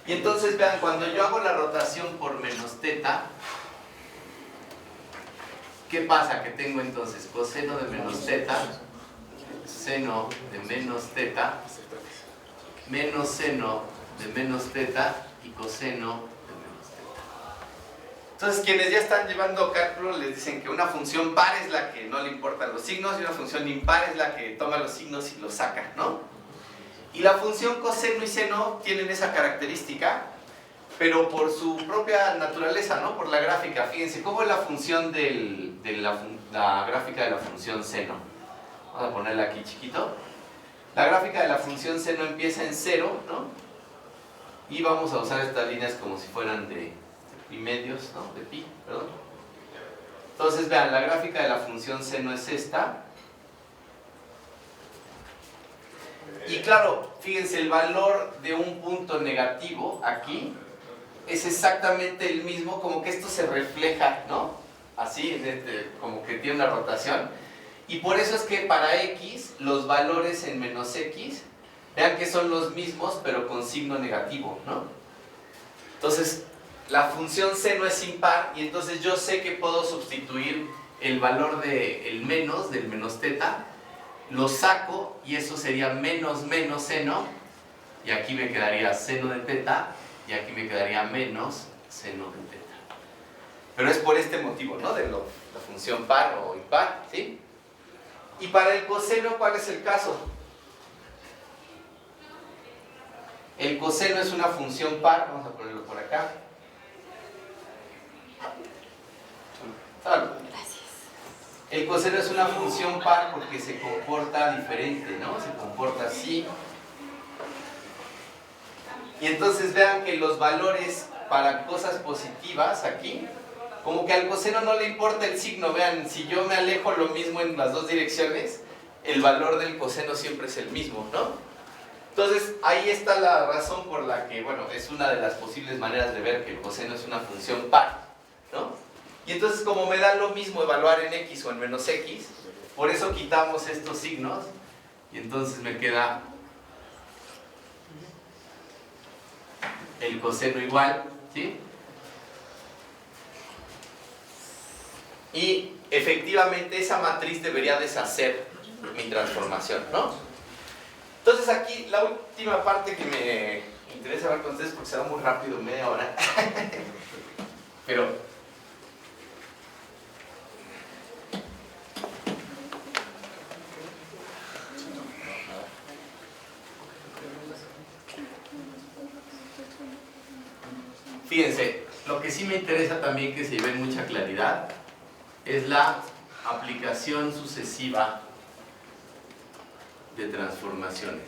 Y entonces vean, cuando yo hago la rotación por menos teta, ¿qué pasa? Que tengo entonces coseno de menos teta, seno de menos teta, menos seno de menos teta y coseno de menos teta. Entonces, quienes ya están llevando cálculo les dicen que una función par es la que no le importan los signos y una función impar es la que toma los signos y los saca, ¿no? Y la función coseno y seno tienen esa característica, pero por su propia naturaleza, ¿no? Por la gráfica. Fíjense, ¿cómo es la función de la gráfica de la función seno? Vamos a ponerla aquí chiquito. La gráfica de la función seno empieza en 0, ¿no? Y vamos a usar estas líneas como si fueran de pi medios, ¿no? De pi, perdón. Entonces, vean, la gráfica de la función seno es esta. Y claro, fíjense, el valor de un punto negativo aquí es exactamente el mismo, como que esto se refleja, ¿no? Así, como que tiene una rotación. Y por eso es que para x, los valores en menos x, vean que son los mismos, pero con signo negativo, ¿no? Entonces, la función seno es impar, y entonces yo sé que puedo sustituir el valor del menos teta, lo saco, y eso sería menos seno, y aquí me quedaría seno de teta, y aquí me quedaría menos seno de teta. Pero es por este motivo, ¿no? De la función par o impar, ¿sí? Y para el coseno, ¿cuál es el caso? El coseno es una función par, vamos a ponerlo por acá. Salud. El coseno es una función par porque se comporta diferente, ¿no? Se comporta así. Y entonces vean que los valores para cosas positivas aquí, como que al coseno no le importa el signo. Vean, si yo me alejo lo mismo en las dos direcciones, el valor del coseno siempre es el mismo, ¿no? Entonces, ahí está la razón por la que, bueno, es una de las posibles maneras de ver que el coseno es una función par, ¿no? Y entonces, como me da lo mismo evaluar en x o en menos x, por eso quitamos estos signos, y entonces me queda el coseno igual, ¿sí? Y efectivamente esa matriz debería deshacer mi transformación, ¿no? Entonces aquí la última parte que me interesa ver con ustedes, porque se va muy rápido, media hora, pero fíjense, lo que sí me interesa también que se ve mucha claridad es la aplicación sucesiva de transformaciones.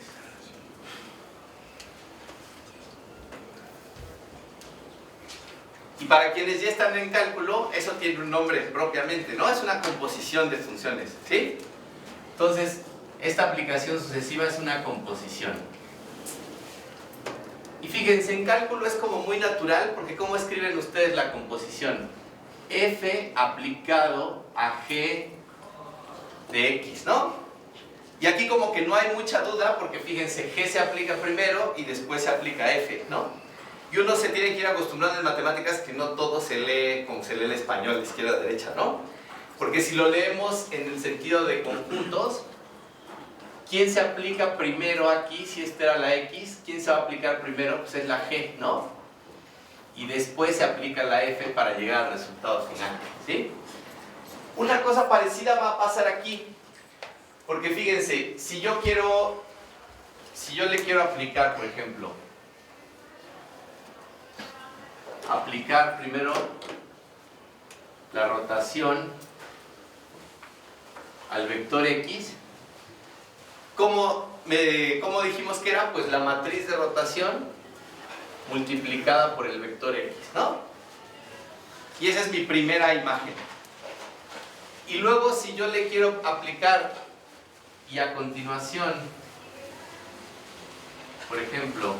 Y para quienes ya están en cálculo, eso tiene un nombre propiamente, ¿no? Es una composición de funciones, ¿sí? Entonces, esta aplicación sucesiva es una composición. Y fíjense, en cálculo es como muy natural, porque ¿cómo escriben ustedes la composición? F aplicado a G de X, ¿no? Y aquí como que no hay mucha duda, porque fíjense, G se aplica primero y después se aplica F, ¿no? Y uno se tiene que ir acostumbrando en matemáticas que no todo se lee como se lee el español, de izquierda a derecha, ¿no? Porque si lo leemos en el sentido de conjuntos, ¿quién se aplica primero aquí? Si esta era la X, ¿quién se va a aplicar primero? Pues es la G, ¿no? Y después se aplica la F para llegar al resultado final, ¿sí? Una cosa parecida va a pasar aquí, porque fíjense, si yo le quiero aplicar, por ejemplo, aplicar primero la rotación al vector X, ¿cómo dijimos que era? Pues la matriz de rotación multiplicada por el vector X, ¿no? Y esa es mi primera imagen. Y luego si yo le quiero aplicar y a continuación, por ejemplo,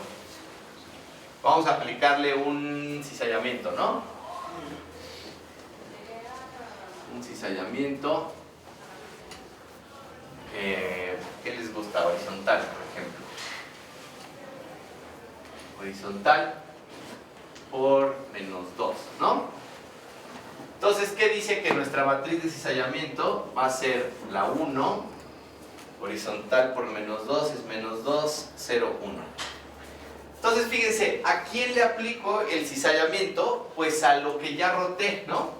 vamos a aplicarle un cizallamiento, ¿no? Un cizallamiento, ¿qué les gusta? Horizontal, por ejemplo. Horizontal por -2, ¿no? Entonces, ¿qué dice? Que nuestra matriz de cizallamiento va a ser la 1, horizontal por -2 es -2, 0, 1. Entonces, fíjense, ¿a quién le aplico el cizallamiento? Pues a lo que ya roté, ¿no?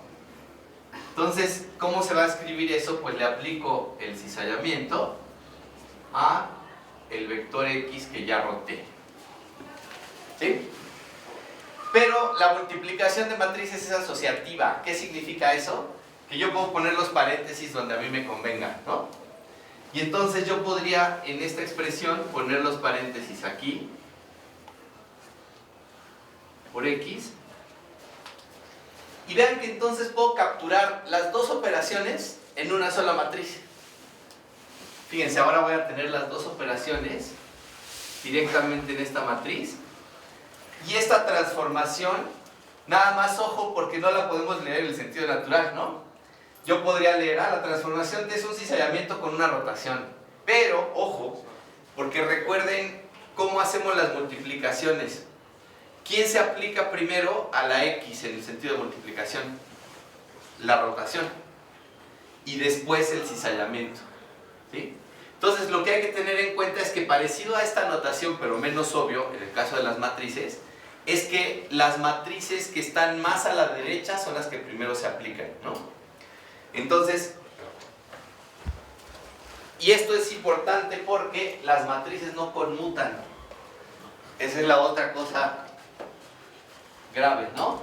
Entonces, ¿cómo se va a escribir eso? Pues le aplico el cizallamiento a el vector X que ya roté, ¿sí? Pero la multiplicación de matrices es asociativa. ¿Qué significa eso? Que yo puedo poner los paréntesis donde a mí me convenga, ¿no? Y entonces yo podría en esta expresión poner los paréntesis aquí por X. Y vean que entonces puedo capturar las dos operaciones en una sola matriz. Fíjense, ahora voy a tener las dos operaciones directamente en esta matriz. Y esta transformación, nada más ojo porque no la podemos leer en el sentido natural, ¿no? Yo podría leer, la transformación es un cizallamiento con una rotación. Pero, ojo, porque recuerden cómo hacemos las multiplicaciones. ¿Quién se aplica primero a la X en el sentido de multiplicación? La rotación. Y después el cizallamiento, ¿sí? Entonces, lo que hay que tener en cuenta es que parecido a esta notación, pero menos obvio, en el caso de las matrices, es que las matrices que están más a la derecha son las que primero se aplican, ¿no? Entonces, y esto es importante porque las matrices no conmutan. Esa es la otra cosa grave, ¿no?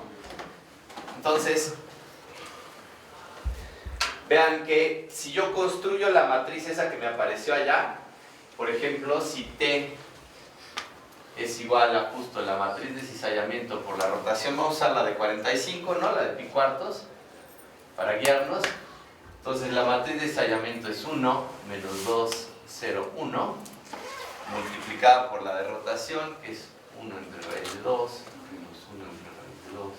Entonces, vean que si yo construyo la matriz esa que me apareció allá, por ejemplo, si T es igual a justo la matriz de cizallamiento por la rotación, vamos a usar la de 45, ¿no? La de pi cuartos, para guiarnos. Entonces la matriz de cizallamiento es 1 menos 2, 0, 1, multiplicada por la de rotación, que es 1 entre raíz de 2, menos 1 entre raíz de 2,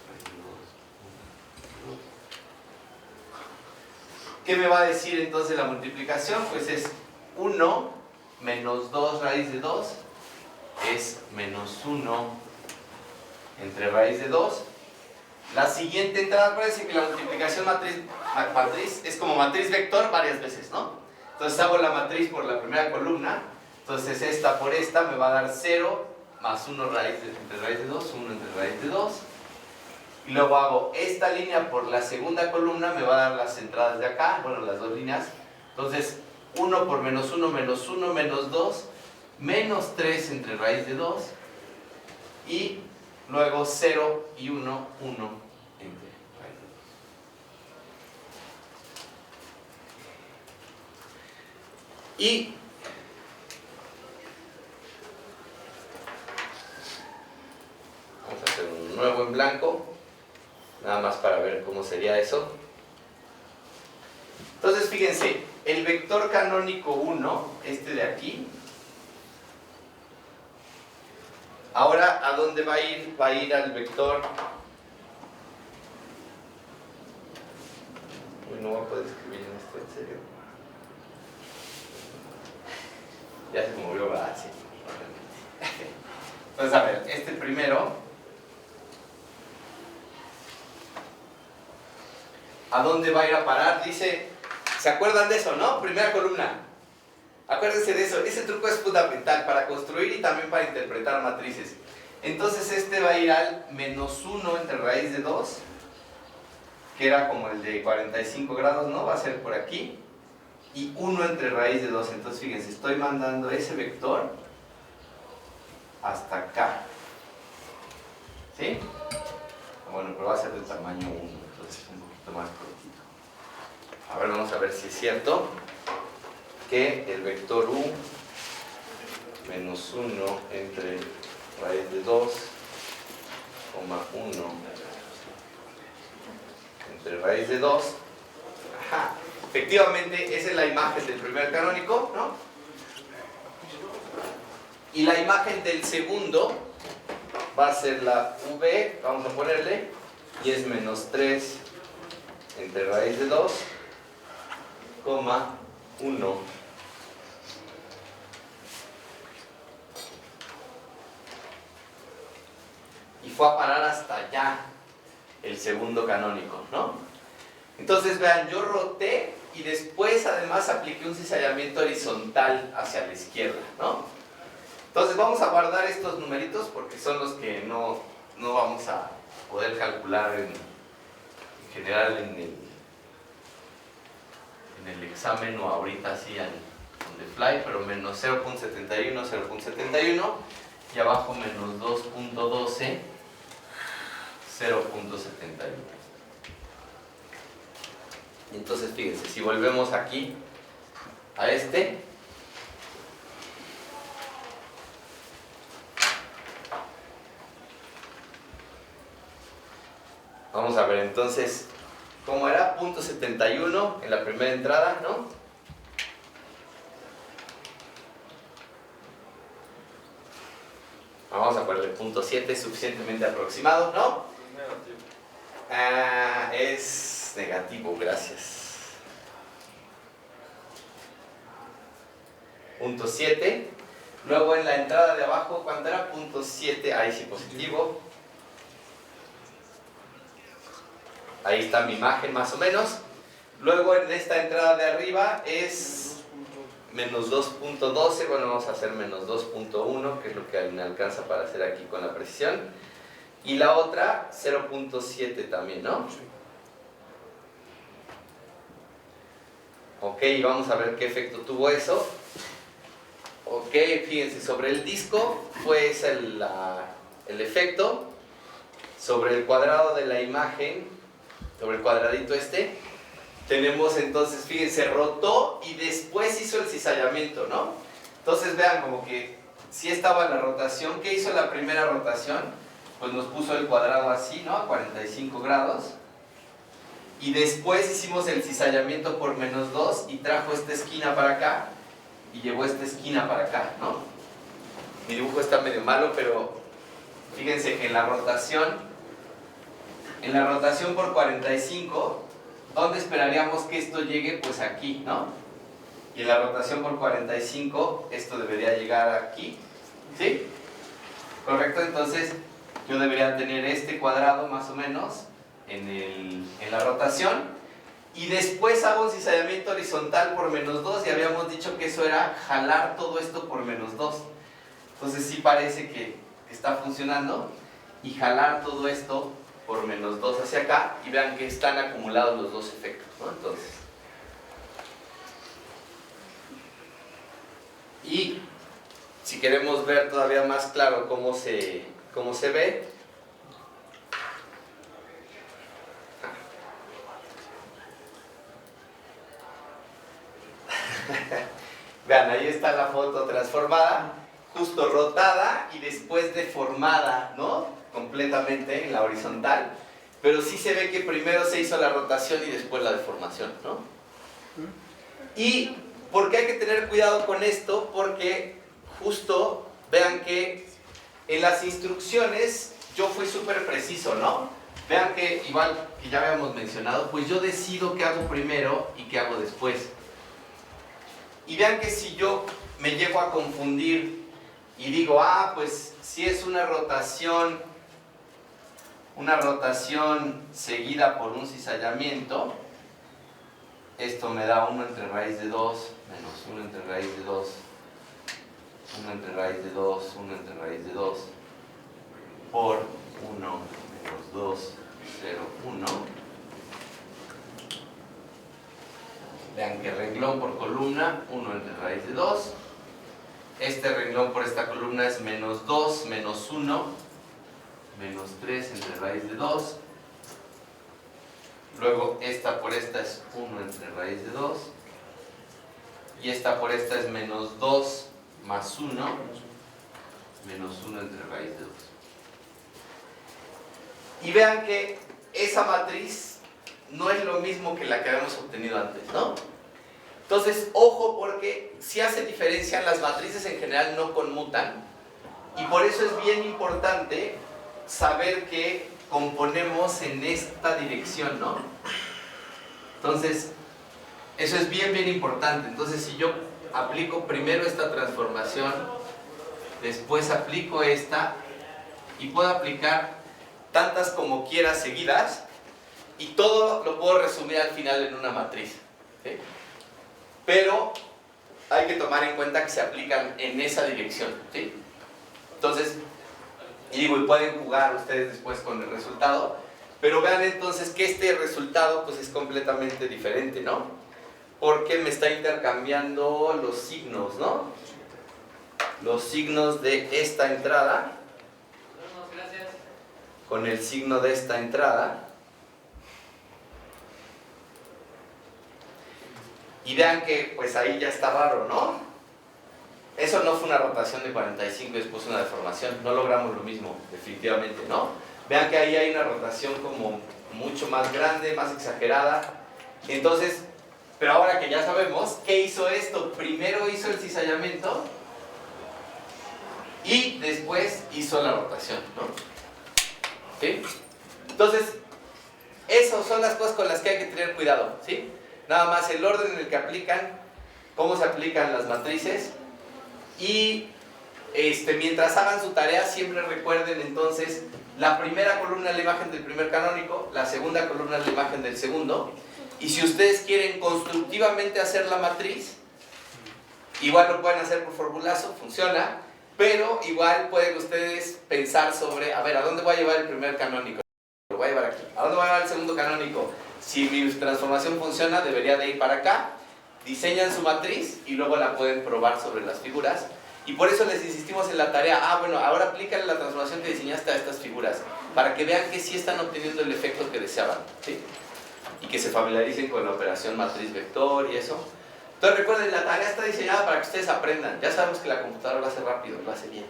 raíz de 2, 1, 2. ¿Qué me va a decir entonces la multiplicación? Pues es 1 menos 2 raíz de 2 es menos 1 entre raíz de 2. La siguiente entrada, parece que la multiplicación matriz es como matriz vector varias veces, ¿no? Entonces hago la matriz por la primera columna, entonces esta por esta me va a dar 0 más 1 entre raíz de 2, 1 entre raíz de 2. Y luego hago esta línea por la segunda columna, me va a dar las entradas de acá, bueno, las dos líneas. Entonces 1 por menos 1, menos 1, menos 2, menos 3 entre raíz de 2, y luego 0 y 1, 1 entre raíz de Y vamos a hacer un nuevo en blanco, nada más para ver cómo sería eso. Entonces fíjense, el vector canónico 1, este de aquí, ahora ¿a dónde va a ir? Va a ir al vector... Uy, no voy a poder escribir en esto, en serio. Ya se movió, ¿verdad? Sí. Entonces, a ver, este primero, ¿a dónde va a ir a parar? Dice, ¿se acuerdan de eso, no? Primera columna. Acuérdense de eso, ese truco es fundamental para construir y también para interpretar matrices. Entonces este va a ir al menos 1 entre raíz de 2, que era como el de 45 grados, ¿no? Va a ser por aquí. Y 1 entre raíz de 2. Entonces fíjense, estoy mandando ese vector hasta acá. ¿Sí? Bueno, pero va a ser del tamaño 1, entonces un poquito más cortito. A ver, vamos a ver si es cierto que el vector u menos 1 entre raíz de 2, 1 entre raíz de 2. Ajá. Efectivamente, esa es la imagen del primer canónico, ¿no? Y la imagen del segundo va a ser la v, vamos a ponerle, y es menos 3 entre raíz de 2, 1. Y fue a parar hasta allá el segundo canónico, ¿no? Entonces vean, yo roté y después además apliqué un cizallamiento horizontal hacia la izquierda, ¿no? Entonces vamos a guardar estos numeritos porque son los que no vamos a poder calcular en general en el examen o ahorita así on the fly, pero menos 0.71, 0.71 y abajo menos 2.12, 0.71. Entonces fíjense, si volvemos aquí a este, vamos a ver entonces cómo era, 0.71 en la primera entrada, ¿no? Vamos a ponerle 0.7 suficientemente aproximado, ¿no? Es negativo, gracias. 0.7. Luego en la entrada de abajo, ¿cuánto era? 0.7, ahí sí positivo. Ahí está mi imagen más o menos. Luego en esta entrada de arriba es menos 2.12, bueno, vamos a hacer menos 2.1, que es lo que me alcanza para hacer aquí con la precisión. Y la otra, 0.7 también, ¿no? Ok, vamos a ver qué efecto tuvo eso. Ok, fíjense, sobre el disco fue ese el efecto. Sobre el cuadrado de la imagen, sobre el cuadradito este, tenemos entonces, fíjense, rotó y después hizo el cizallamiento, ¿no? Entonces vean como que sí estaba la rotación. ¿Qué hizo la primera rotación? Pues nos puso el cuadrado así, ¿no? A 45 grados. Y después hicimos el cizallamiento por menos 2 y trajo esta esquina para acá y llevó esta esquina para acá, ¿no? Mi dibujo está medio malo, pero fíjense que en la rotación por 45, ¿dónde esperaríamos que esto llegue? Pues aquí, ¿no? Y en la rotación por 45, esto debería llegar aquí, ¿sí? ¿Correcto? Entonces, yo debería tener este cuadrado más o menos en la rotación. Y después hago un cizallamiento horizontal por menos 2 y habíamos dicho que eso era jalar todo esto por menos 2. Entonces sí parece que está funcionando. Y jalar todo esto por menos 2 hacia acá y vean que están acumulados los dos efectos, ¿no? Entonces, y si queremos ver todavía más claro cómo se ve, Vean, ahí está la foto transformada, justo rotada y después deformada, ¿no? Completamente en la horizontal. Pero sí se ve que primero se hizo la rotación y después la deformación, ¿no? ¿Y por qué hay que tener cuidado con esto? Porque justo, vean que en las instrucciones yo fui súper preciso, ¿no? Vean que, igual que ya habíamos mencionado, pues yo decido qué hago primero y qué hago después. Y vean que si yo me llego a confundir y digo, ah, pues si es una rotación seguida por un cizallamiento, esto me da 1 entre raíz de 2 menos 1 entre raíz de 2, 1 entre raíz de 2, 1 entre raíz de 2, por 1 menos 2, 0, 1. Vean que renglón por columna, 1 entre raíz de 2. Este renglón por esta columna es menos 2, menos 1, menos 3 entre raíz de 2. Luego esta por esta es 1 entre raíz de 2. Y esta por esta es menos 2 más 1, menos 1 entre raíz de 2. Y vean que esa matriz no es lo mismo que la que habíamos obtenido antes, ¿no? Entonces, ojo, porque si hace diferencia, las matrices en general no conmutan. Y por eso es bien importante saber que componemos en esta dirección, ¿no? Entonces, eso es bien importante. Entonces, si yo aplico primero esta transformación, después aplico esta, y puedo aplicar tantas como quiera seguidas, y todo lo puedo resumir al final en una matriz, ¿sí? Pero hay que tomar en cuenta que se aplican en esa dirección, ¿sí? Entonces, y digo, y pueden jugar ustedes después con el resultado, pero vean entonces que este resultado pues es completamente diferente, ¿no? Porque me está intercambiando los signos, ¿no? Los signos de esta entrada con el signo de esta entrada. Y vean que pues ahí ya está raro, ¿no? Eso no fue una rotación de 45 y después una deformación. No logramos lo mismo, definitivamente, ¿no? Vean que ahí hay una rotación como mucho más grande, más exagerada. Entonces, pero ahora que ya sabemos, ¿qué hizo esto? Primero hizo el cizallamiento y después hizo la rotación, ¿no? ¿Sí? Entonces, esas son las cosas con las que hay que tener cuidado, ¿sí? Nada más el orden en el que aplican, cómo se aplican las matrices. Y mientras hagan su tarea, siempre recuerden entonces, la primera columna es la imagen del primer canónico, la segunda columna es la imagen del segundo. Y si ustedes quieren constructivamente hacer la matriz, igual lo pueden hacer por formulazo, funciona, pero igual pueden ustedes pensar sobre, a ver, ¿a dónde voy a llevar el primer canónico? Lo voy a llevar aquí. ¿A dónde voy a llevar el segundo canónico? Si mi transformación funciona, debería de ir para acá. Diseñan su matriz y luego la pueden probar sobre las figuras. Y por eso les insistimos en la tarea, bueno, ahora aplícale la transformación que diseñaste a estas figuras, para que vean que sí están obteniendo el efecto que deseaban, ¿sí? Y que se familiaricen con la operación matriz vector y eso. Entonces recuerden, la tarea está diseñada para que ustedes aprendan. Ya sabemos que la computadora lo hace rápido, lo hace bien.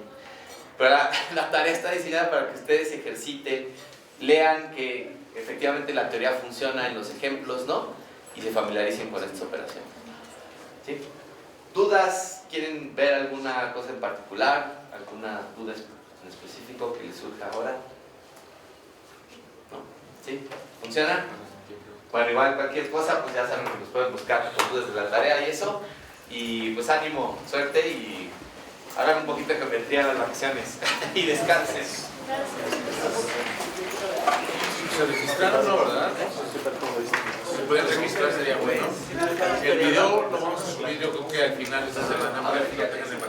Pero la tarea está diseñada para que ustedes ejerciten, lean que efectivamente la teoría funciona en los ejemplos, ¿no? Y se familiaricen con estas operaciones. ¿Sí? ¿Dudas? ¿Quieren ver alguna cosa en particular? ¿Alguna duda en específico que les surja ahora? ¿No? ¿Sí? ¿Funciona? Bueno, igual cualquier cosa, pues ya saben que nos pueden buscar por dudas de la tarea y eso. Y pues ánimo, suerte y hagan un poquito de geometría en las vacaciones y descansen. Se registraron, ¿no? ¿Verdad? Se pueden registrar, sería bueno. El video lo vamos a subir, yo creo que al final de esta semana, para que lo tengan en